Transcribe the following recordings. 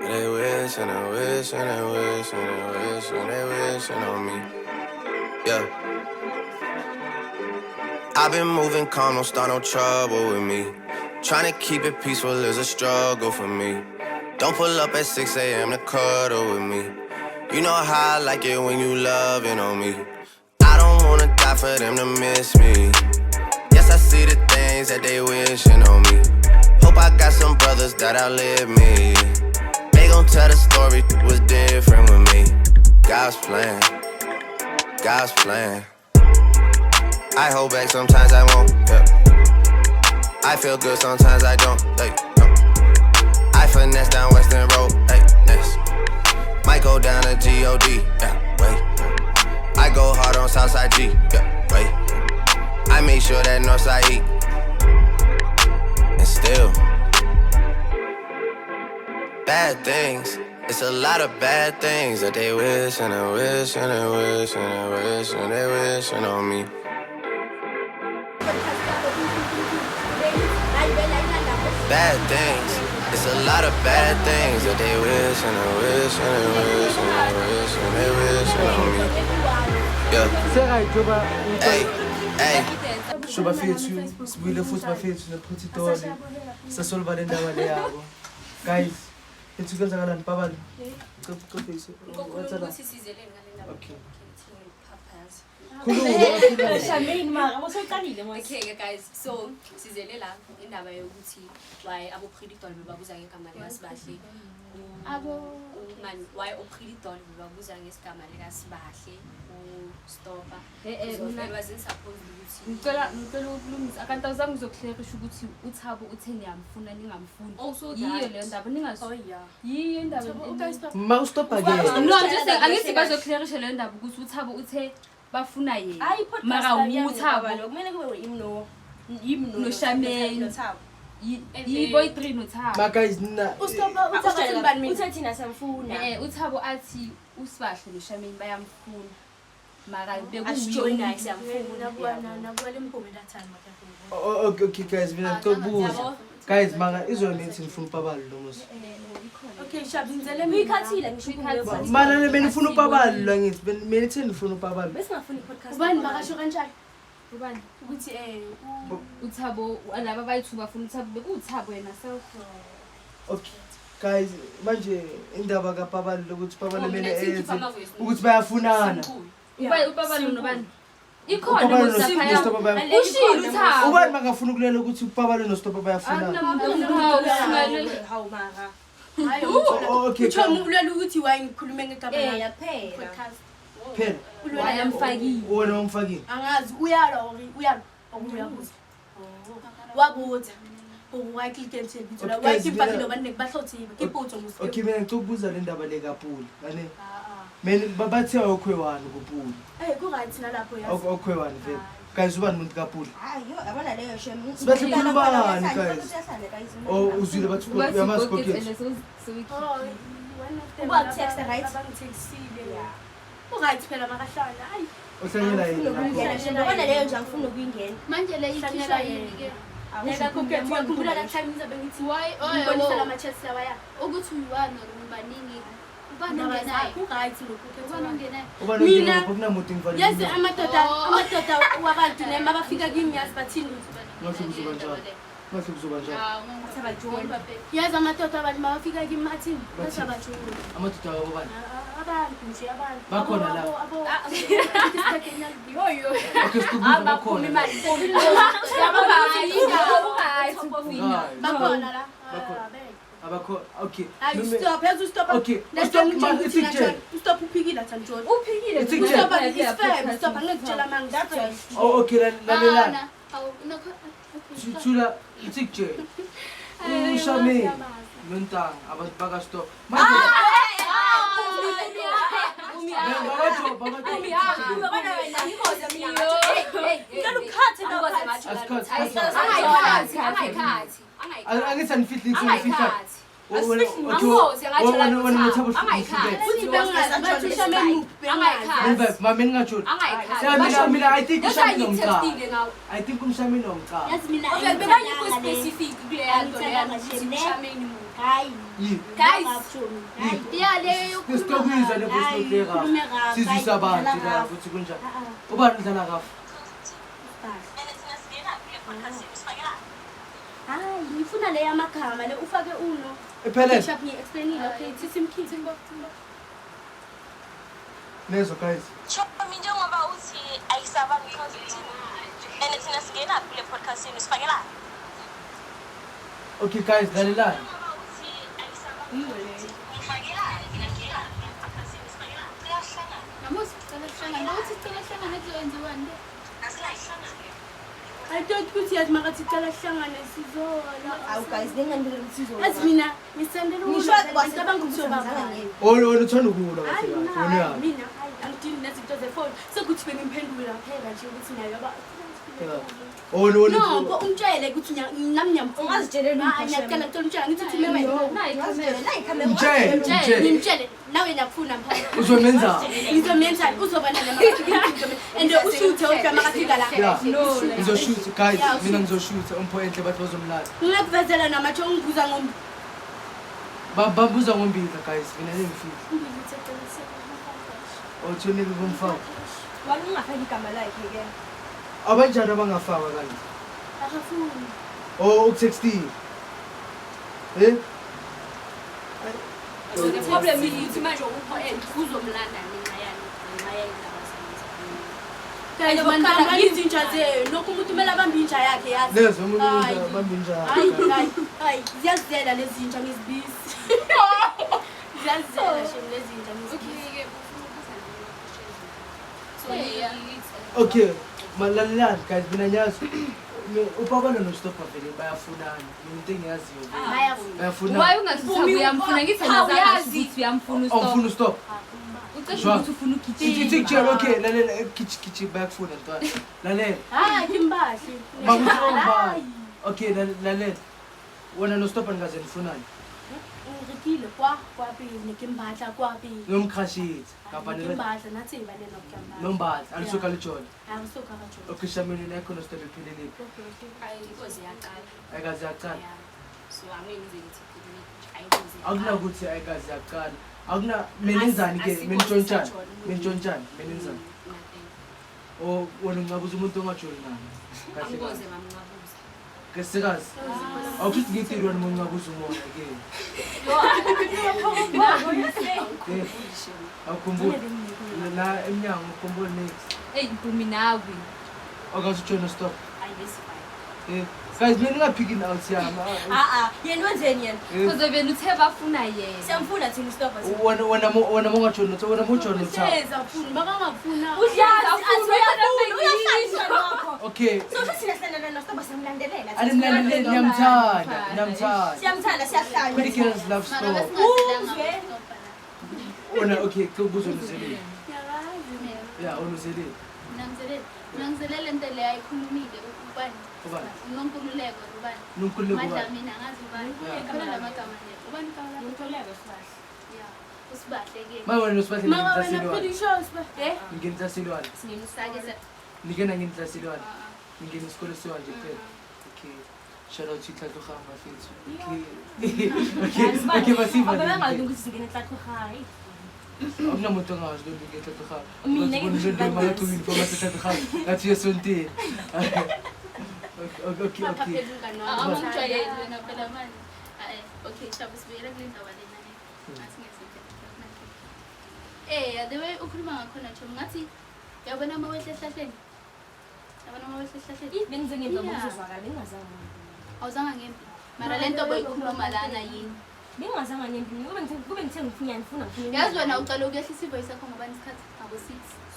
They wish and they wish and they wish and they wish and they wishing on me. Yeah. I've been moving calm, don't start no trouble with me. Trying to keep it peaceful is a struggle for me. Don't pull up at 6 a.m. to cuddle with me. You know how I like it when you loving on me. I don't wanna die for them to miss me. Yes, I see the things that they wishing on me. Hope I got some brothers that outlive me. They gon' tell the story was different with me. God's plan, God's plan. I hold back, sometimes I won't, yeah. I feel good, sometimes I don't, like, no. I finesse down Western Road, like, next. Might go down to G.O.D., yeah, wait. I go hard on Southside G, yeah, wait. I make sure that Northside E. And still, bad things. It's a lot of bad things that they wish and they wish and they wish and they wish and they wishing on me. Bad things. It's a lot of bad things that they wish and they wish and they wish and they wish and they wishing on me. Yeah. Hey, hey. Sho bafethu sibuyile futhi bafethu nePretoria sasolva le ndaba le yabo. Guys, ethi kwenzakalani babani? Qophiswe. Ukuthi sizele ngale ndaba. Okay. Shamaine mara bosoqalile manje. Okay guys, so sizele la indaba yokuthi why abo Predictor bebabuza ngegama lika Sibahle. Man why Predictor bebabuza ngesigama lika Sibahle Stopper. Wasn't supposed ukuthi ngicela ukulungisa akanti awuzange uzoklerisha ukuthi uThabo uthe ngiyamfuna ningamfuni. Yiyo le ndaba ningazi. Oh yeah. Yiyo indaba. Ma ustop again. No, just angithi bazoklerisha le ndaba ukuthi uThabo uthe bafuna yena. Mara uThabo kumele kube imno noShamaine. Yiboy 3 noThabo. Ma guys nina ustopa uthe thina samfuna. uThabo athi uSibahle noShamaine bayamfuna. Mara bekujoyina samfuna nakwale mpumi that time makafu. Okay guys, mina ngikubuza. Guys, manga izona nithi nifuna uPabalo lo musi. Okay, shabinzele mikhathile ngisho kumbe. Mana le benifuna uPabalo la ngithi mina nithi nifuna uPabalo. Besingafuni podcast. Ubani bakasho kanjani? ubani Ukuthi uThabo laba bayithu bafuna uThabo bekuThabo yena self. Okay. Guys, manje indaba kaPabalo ukuthi Pabalo mele ethi ukuthi bayafunana. Ubani nobani? Ikhona ngosapha ushilo uThabo. Ubani bangafuna ukulela ukuthi uPabalo noStopper bayafunana. Hawu mara. Okay. uthoma ukulela ukuthi wayengikhulume ngegama yaphela. podcast. Phela. Wayamfakile. Wona umfakile. Angazi uyalo okuyabuza. Wabuza. Uwayiclick and la wayiphathi nobani bahlothiwe. Kiputho musi. Okay, mina ngikubuza le ndaba le kaPuli. Ngane. Mina babathe okhwewani kuPuli. Ku-right nalapho yazi. Okhwewani vele. Guys, ubani umuntu kaPuli? Hayo, abona leyo shame. Sibahle khulumani guys. Oh, uzwile bathi uyamasikokhethi. Uba text right? Abangitextile. Ku-right phela makahlala. Hayi. Uhlanyela yini? Abona leyo nje angifuni ukuyingena. Manje le ikhishwa yini ke? Neka kukhumbula la time ngizobe ngithi Why ngibonisa lama chats lawa ya. ukuthi uyiwani ngobaningi ubani ongenayo Ku-right lokho ubani ongenayo Ubani Mina- kunamuntu ngivali. yazi amadoda wabantu nema bafika kimi yazi bathini Ngasukuzuba njalo. Ngasukuzuba njalo. yazi amadoda abantu mabafika kimi bathini basabajulu Amadoda wabani? abantu nje abantu Bakhona la. yoyo Okay, sikubuza bakhona. bakhona la Abakho okay. Ayi stop, yazi stop. Okay, Let's stop, don't man, it's a jail. Stop uphikile Thanjoni. uphikile It's a Stop, jail. it's fair. Stop, angikutshela manje that's right. Oh, okay, lalela. awu nokho Thula itsikje. Ushame nontanga abantu baka stop. Angithi anifihli ngifihla. I think umshayeli nomca. Sesiqokuyiza levoice sizisa abantu la futhi kunjani. Ubani udlala kafu? Hayi, ngifuna le yamagama le ufake uno. Iphelele. Shap ngi-explainile, okay, sisimkhithi. Nezo guys. Chomi njengoba uthi ayisabangi positive and thina singena kule podcast yenu sifakela. Okay guys, lalela. I don't put yet makathi cala hlangane sizola. Awu guys, ningandile ukuthi sizola. Azi mina ngisendela Ngisho ngicabanga ukuthi ubaba. Uthanda ukuwula kahle kahle. Hayi, mina hayi angidini nezinto zefoni. Sekuthi bengimphendula phela nje ukuthi nayo yaba. No, umtshele ukuthi nami nyamfuna. Ungazitshelela Hayi, ngiyacela umtshela ngithi uthime wena. Ngimtshele nawe nyakufuna mphakathi. Uzomenza. Ngizomenza uzoba nale and ushuthe ujama kafika la. Ngizoshoot guys, mina ngizoshoot umpointle bathi bazomlala. Ngiyakuvezela namatsho ungibuza ngombi. Babuza ngombila guys, mina ngifika. Othunile kumfaka. Wami ungafaki igama lakhe ke. Abanjani abangafaka kanje? Akafuni. Uku-16. The problem is manje uzomlanda ningayani Guys, man, izinja zenu lokhu umuntu kumele abambe inja yakhe yazi. Lezo umuntu bambe njalo. Hayi, ziyazizela lezi zinja ngizibisi. Ziyazizela shini lezi zinja ngizibisi. Okay, malalelani guys, mina nyazi. Upapa noStopper vele bayafunana. Into engiyaziyo. Bayafunana. Why ungathi uyamfuna ngithi nazazi ukuthi uyamfuna uStop. Awufuna uStop. Ucishe ukuthi ufuna ukugijima. Ithi okay, lalela kichi bayakufuna ntwana. Lalela. Hayi, kimbahle. Makuthi okay, lalela. Wena noStopper ngaze nifunani. Ngikile kwapi nikimbatha kwapi. Nomkhashiti. Kafanele. Kimbatha nathi bale nokuhamba. Nombatha, alisuka lijona. Angisuka kajona. Okay, shamini nakho noStopper iphelele. because yaqala. Ayikaze yaqala. So angeke ngize ngithi ayibuze. Akunakuthi ayikaze yaqala. Akuna menenzani ke mentshontshana. Mentshontshana, menenzani. Wena ngabuza umuntu ongajoli nami. Kahle Angiboze kahle. mama ngabuza. Kesikazi. Awukuthi ngithi wena umuntu ngabuza umoya ke. Awukhumbula. La emnyango ukhumbula next. Hey, Mpumi nawe. Akazi uJohn Stop. Ayibesi. Guys, mina ngaphikin out yami. Yena wenzeni yena? Kuze bena uthe bafuna yena. Siyamfuna thina uStopper. Wena mongajoli uthe wena muJohn uthe. Seza funi bakangafuna. Okay. So sesiyahlangana noStopper samlandelela. Animlandeleni niyamthanda. Siyamthanda siyahlanya. Pretty girls love Stop. Uzwe. Wena okay, kubuzo nizeleni. Yakazi. Yeah, unuzeleni. Nangizelele into le ayikhulumile ubani Ubani? uNonkululeko ubani Nonkululeko ubani? Madlamini angazi ubani khona lamagama nje ubani kawala Nonkululeko sibahle. ya usibahle ke Mama wena usibahle Mama wena ngintlasilwane. pretty sure sibahle. Ngintlasilwane. sinisake Ngikena ngintlasilwane. Ngingena isikole siwanje kuphela. Okay. Shout out to Tlato Khama mfethu. Okay, masiva. Abengazi ukuthi singene eTlatho High. Akunamuntu ongazi lo ngike Tlato Khama. Mina ngibona makathumi for Tlato Khama. Ngathi yesontini. Okay. amangijwayeli wena phela manje okay shabu sibuyela kule ndawo lena ngathi ngezinto the way ukhuluma ngakhona nje ngathi yabona amawehle ehlahleni Bengize ngemva ngizozwakala ngingazange. awuzanga ngempi mara lento boyikhuluma lana yini Bengingazange ngempi. Kube ngithe ngifuna ngifuna. yazi wena uqala ukuyehlisa ivoice yakho ngobani isikhathi ngabo 6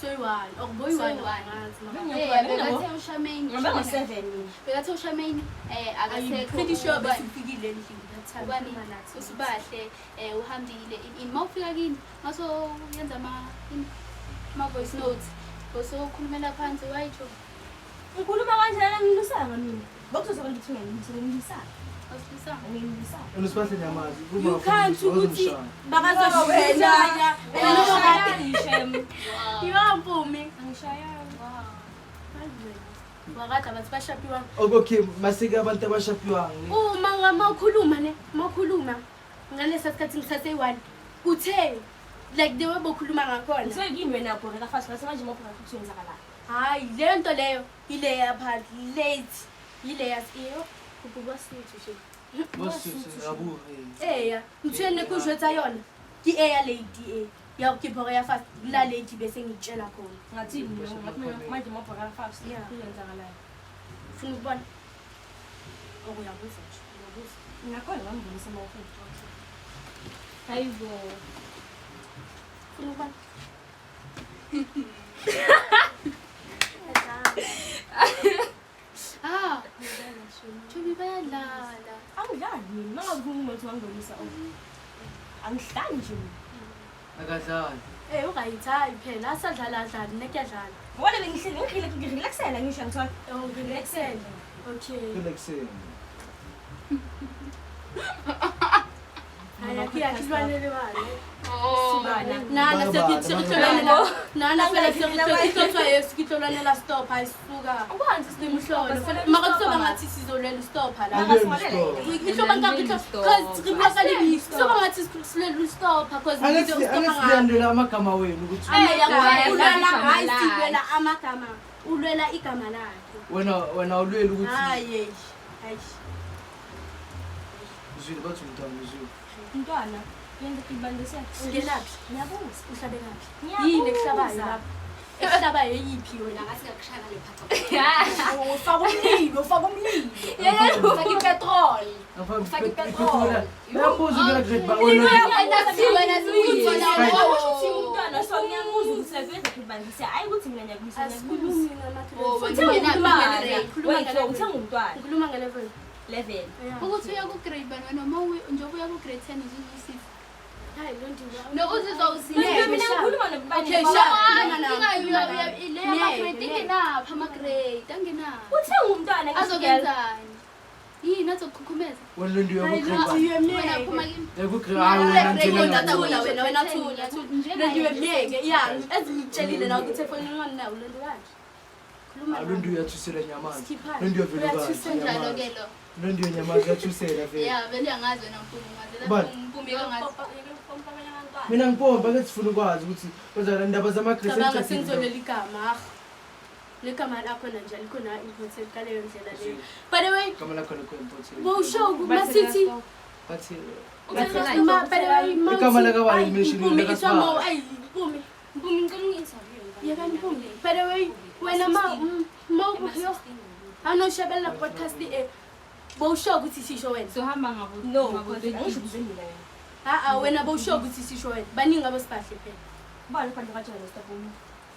Soy-one. Okuboy-one. bekathe ushameni Ngabe 7 mina. bekathe ushameni I'm pretty sure besifikile endlini that time. ubani usibahle uhambile in mawufika kini ngaso yenza ama voice notes bosokhulumela phansi wayitsho Ngikhuluma kanjani ngilusanga mina. Bokuzoba ngithi ngiyisana. And usibahle nyamazi. You can't ukuthi bakazoshaya. Yambumi. Wakade bathi bashapiwa. Okay, masike abantu abashapiwang. Uma mawukhuluma ne, mawukhuluma ngalesa sikhathi ngisase1 uthe like the way bokhuluma ngakhona. So yini wena ubhoreka fast base manje mawuphaka ukuthi wenzakala. Hayi, le nto leyo ile yapha late. Ile yasiyo kubuka sithi she. Bositse abu. Eya, mthene kujwetsa yona. Ki eya lady ya ukiphoka ya fast la lady bese ngitshela khona. Ngathi manje mawuphaka fast wenzakala. Ufuna ukubona? Okuyabuza nje. Uyabuza. Ngakhona ngambonisa mawufuna. Hayibo. Ufuna ukubona? Ah, Chobi bayadlala. Angidlali mina mangavumi ukuthi ngangibonisa angihlali nje. Akadlali. Ungayithayi phela asadlala dlala nekuyadlala. Wona bengihleli ngirelaxela ngisho ngithola. Relaxela. Okay. Relaxing. Ayakhiwanele bani. Subana. Nana sekutholana. Nana phela sekutholwa yesikitholana la stop ayisuka. Ukwanzi Simhlolo. Makakusoba ngathi sizolela stop la. Ngihloba ngakho cause ngibakali soba ngathi sizolela stop cause Angesilandela amagama wenu ukuthi ulwela amagama. Ulwela igama lakhe. wena ulwela ukuthi Hayi. uzwile bathi umntwana uzwile. Mntwana yenza ibandise. Ngelaphi? Ngiyabuza. Uhlabe ngaphi? Yini ekuhlabayo lapha? Ekuhlabayo yiphi wena? Ngathi ngakushaya ngale phatho. Ufaka umlilo, ufaka umlilo. Ufaka ipetrol. Ufaka ipetrol. Uyabuza ngela grade ba wena. Umntwana so ngiyabuza ukuthi lekwenza ibandise. Ayi ukuthi mina ngiyabuza. Asikhulumi Uthenga umntwana. Ngikhuluma nge-level. 11. Ukuthi uya ku-grade bani wena uma njengoba uya ku-grade 10 uzizwisisa. Hayi lonto No uzizwa Mina ngikhuluma Okay, ama-grade ingenaphi ama-grade angenaphi uthenga umntwana azokenzani yini azokukhukhumeza Wena lo ndiyo ku grade ba. wena phuma kimi Ku grade hayi wena thula. Ezingitshelile la ukuthi efoni nginawo lento kanje. Khuluma lo ndiyo yathusela nyamazi. Lo ndiyo vele njalo ke ba. lo Lo ndiyo nyamazi yathusela vele. ya vele angazi wena Mpumi Bani? ngazi Mpumi kangazi Mina ngipomba ke sifuna ukwazi ukuthi kwenzakala indaba zama grade cabanga sengizolela igama. Legama lakho nje likhona important kaleyo ndlela leyo. By the way, Kama lakho lokho important. bowushow kumasithi Bathi igama lakabani mention lakasibaba. Ayi Mpumi. Mpumi ngicela ungi-interview. Yeka Mpumi. By the way, wena mawubuyo anoshabela podcast bowushow ukuthi sisho wena. sohamba ngabo No, angisho mina. Wena bowushow ukuthi sisho wena. Baningi abasibahle phela. Bani phandle kajona stopuni.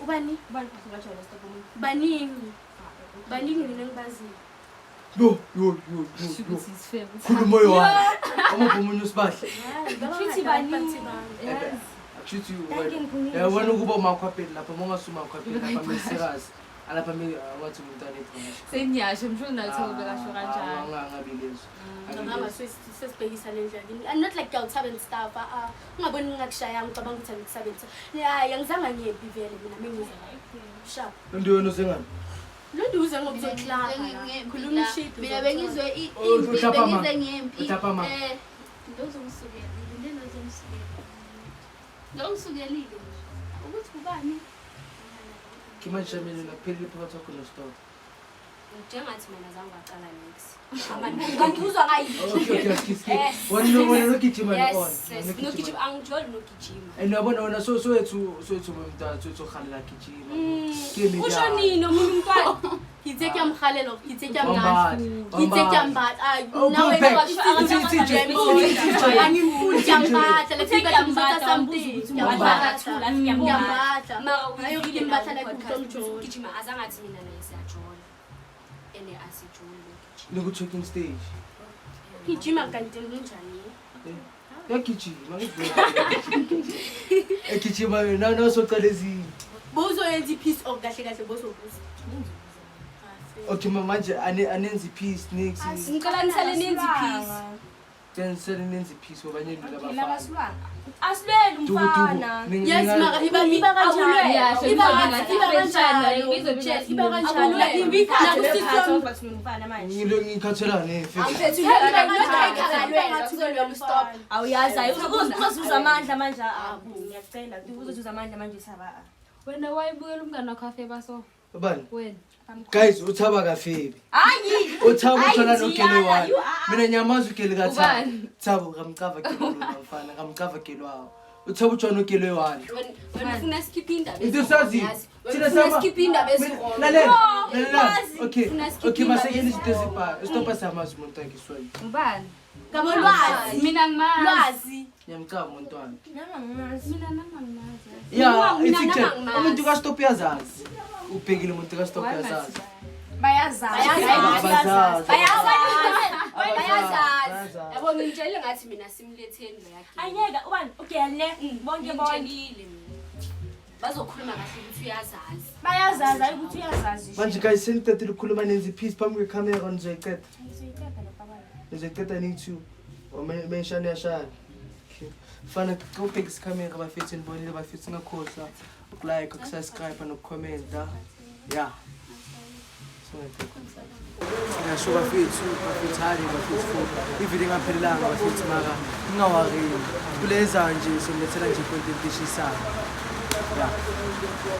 Ubani? Bani phandle kajona stopuni. Baningi. Baningi mina ngibazile. yo ukuthi isifebe khuluma yohana amabhumunye usibahle Khithi baningi. Actually wena ukuba umakhwapheli lapha mongasuma umakhwapheli lapha mesikazi alapha wathi umntana ephuma senyasho msho nathobe kasho kanjani ngabilezo Ngama sesibhekisa le ndlela. Not like ngiyawuthabela stuff. Ungaboni ngingakushaya ngicabanga ukuthi angikusebenza. Hayi angizange ngiyephi vele mina mengiza. Sharp. ndiyo wena usengani Lo nduze ngokuzoklapha. Khuluma shit. mina bengizwe uhlapha ma bengize ngempi uhlapha ma ndozomsukelile ngizomsukelile ukuthi kubani kimanje mina napheli phakathi kwakho nostop Njengathi mina zange waqala next. Ngangizwa ngayi. okay wena lokijima Nogijima angijoli nogijima. and yabona wena so wethu umntana so khalela gijima kimi Usho nini omunye umntwana? Ngithe kuyamhalela, ngithe kuyamngazi. Ngithe kuyambatha. Nawe angimfuni kuyambatha, lethi kuyambatha something. Kuyambatha. Ayo kuyambatha like uMjolo. Gijima azangathi mina naye siyajola. Ene asijoli nogijima. loku checking stage Gijima kanti njani? yagijima egijima na soqala ezini Bozo yenza ipiece of kahle kahle bozo buza. Okay, manje anenzi peace next. ngicela nisale nenzi peace Then sele nenzi peace ngoba nyeni Laba labafana. silwana. Asilele umfana. yes mara iba kanjani Yeah, so iba iba kanjani iba kanjani nakusifom Bathi umfana manje. Ngikhathelane angiphethe stop Awuyazi uzozuza amandla manje ngiyacela uzozuza amandla manje saba. wena wayibukela umngane wakho afeba so Bani? wena Guys, uthaba kafebi. Hayi. Uthaba uthona nokele wani. Mina nyamaza ukele kathaba. Ubani? Thabo ngamqava kele lona mfana, ngamqava kele wawo. Uthaba utshona ukele wani. wena ufuna skip indaba Into sazi. Thina sama. skip indaba ezirong Lalela. Lalela. Okay. Funa skip Okay, indaba masayeni ezirong. izinto ezibha. Stop asamazi umuntu akisweni. ubani ngabo lwazi mina ngimazi lwazi Nyamqava umntwana. mina nangangimazi Yeah, Mina it's nama ngimazi. umuntu ka stop yazazi. Ubhekile umuntu ka stop yazazi. Bayazazi. bayazazi yabo ngitshela ngathi mina simletheni bayakhe Ayeka ubani ugele bonke bonke. ngitshelile mina bazokhuluma kahle ukuthi uyazazi Bayazazi ayi ukuthi uyazazi. Manje guys sengiqedile ukukhuluma nenzi peace phambi kwecamera nizoyiqeda. Ngizoyiqeda lapha bani. Nizoyiqeda ni-2 or menshane yashana. Fana ubheka isikhamera bafethu nibonile bafethu ngakhohlwa ukulike ukusubscribe nokukhomenta. Yeah. Ngasho bafethu bafethani bafethu futhi ivideo engaphelelanga bafethu mara ningawari kuleza nje somlethela nje content eshisayo. Yeah.